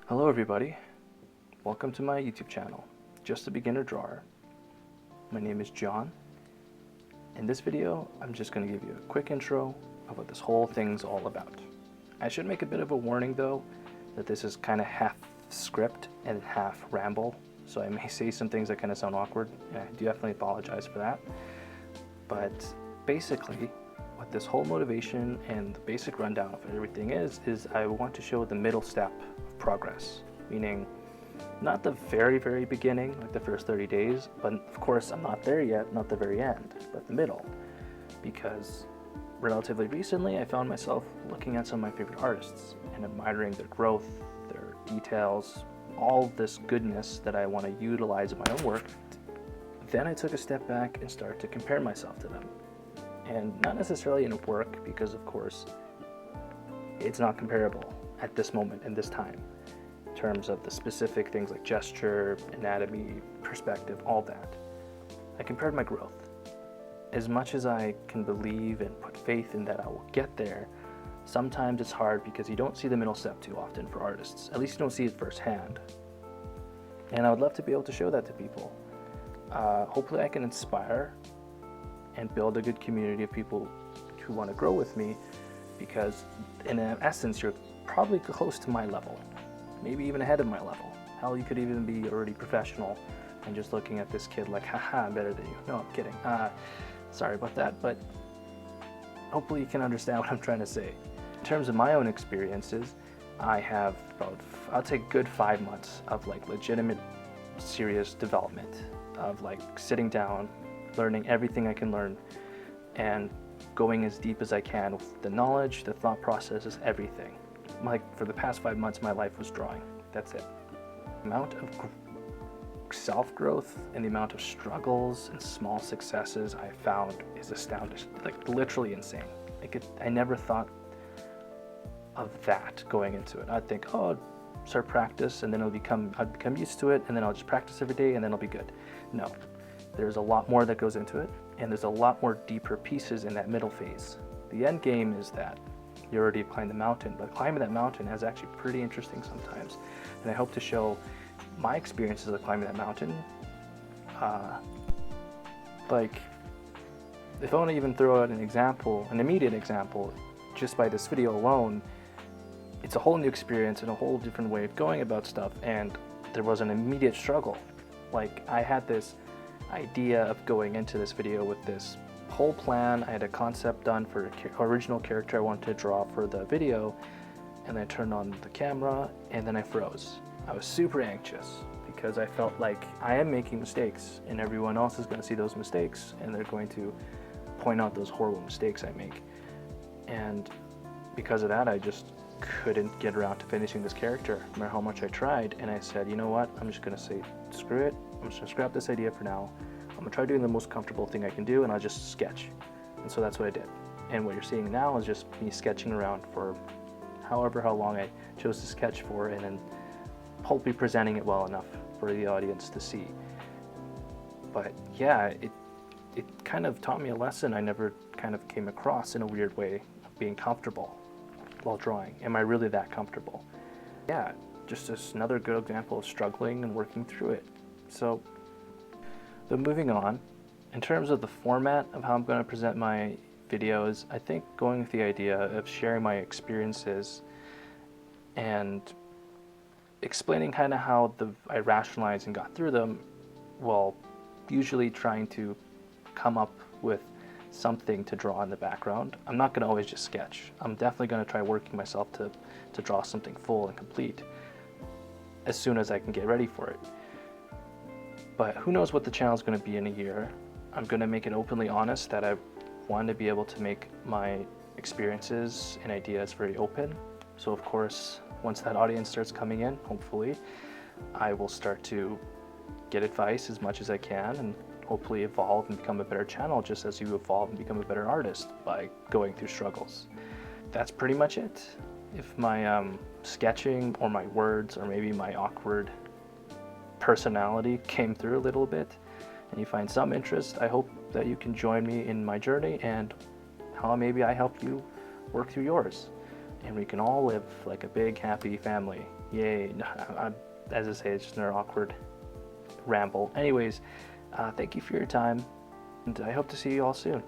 Hello everybody, welcome to my YouTube channel, Just a Beginner Drawer. My name is John. In this video, I'm just going to give you a quick intro of what this whole thing's all about. I should make a bit of a warning though, that this is kind of half script and half ramble, so I may say some things that kind of sound awkward, and I do definitely apologize for that. But basically, what this whole motivation and the basic rundown of everything is I want to show the middle step of progress, meaning not the very beginning, like the first 30 days, but of course I'm not there yet, not the very end, but the middle, because relatively recently I found myself looking at some of my favorite artists and admiring their growth, their details, all this goodness that I want to utilize in my own work. Then I took a step back and started to compare myself to them. And not necessarily in work, because of course it's not comparable at this moment in this time in terms of the specific things like gesture, anatomy, perspective, all that. I compared my growth. As much as I can believe and put faith in that I will get there, sometimes it's hard because you don't see the middle step too often for artists. At least you don't see it firsthand. And I would love to be able to show that to people. Hopefully I can inspire and build a good community of people who want to grow with me, because in essence you're probably close to my level, maybe even ahead of my level. Hell, you could even be already professional and just looking at this kid like, haha, I'm better than you. No, I'm kidding. Sorry about that, but hopefully you can understand what I'm trying to say. In terms of my own experiences, I have about, I'll take a good 5 months of like legitimate serious development, of like sitting down, learning everything I can learn, and going as deep as I can with the knowledge, the thought processes, everything. Like for the past 5 months, my life was drawing. That's it. The amount of self-growth and the amount of struggles and small successes I found is astounding, like literally insane. I never thought of that going into it. I'd think, oh, I'll start practice and then I'd become used to it, and then I'll just practice every day and then I'll be good. No. There's a lot more that goes into it, and there's a lot more deeper pieces in that middle phase. The end game is that you already climbed the mountain, but climbing that mountain is actually pretty interesting sometimes. And I hope to show my experiences of climbing that mountain. Like, if I want to even throw out an example, an immediate example, just by this video alone, it's a whole new experience and a whole different way of going about stuff, and there was an immediate struggle. Like, I had this idea of going into this video with this whole plan. I had a concept done for an original character I wanted to draw for the video, and I turned on the camera and then I froze. I was super anxious because I felt like I am making mistakes and everyone else is going to see those mistakes and they're going to point out those horrible mistakes I make. And because of that, I just couldn't get around to finishing this character, no matter how much I tried. And I said, you know what, I'm just going to say screw it. I'm just going to scrap this idea for now. I'm going to try doing the most comfortable thing I can do, and I'll just sketch. And so that's what I did. And what you're seeing now is just me sketching around for how long I chose to sketch for, and then hopefully presenting it well enough for the audience to see. But yeah, it kind of taught me a lesson I never kind of came across in a weird way, of being comfortable while drawing. Am I really that comfortable? Yeah, just another good example of struggling and working through it. So, but moving on, in terms of the format of how I'm going to present my videos, I think going with the idea of sharing my experiences and explaining kind of how I rationalized and got through them, while usually trying to come up with something to draw in the background. I'm not going to always just sketch. I'm definitely going to try working myself to draw something full and complete as soon as I can get ready for it. But who knows what the channel is going to be in a year. I'm going to make it openly honest that I want to be able to make my experiences and ideas very open. So of course, once that audience starts coming in, hopefully, I will start to get advice as much as I can and hopefully evolve and become a better channel, just as you evolve and become a better artist by going through struggles. That's pretty much it. If my sketching or my words or maybe my awkward personality came through a little bit and you find some interest, I hope that you can join me in my journey and how maybe I help you work through yours, and we can all live like a big happy family, Yay. As I say, it's just another awkward ramble. Anyways, thank you for your time, and I hope to see you all soon.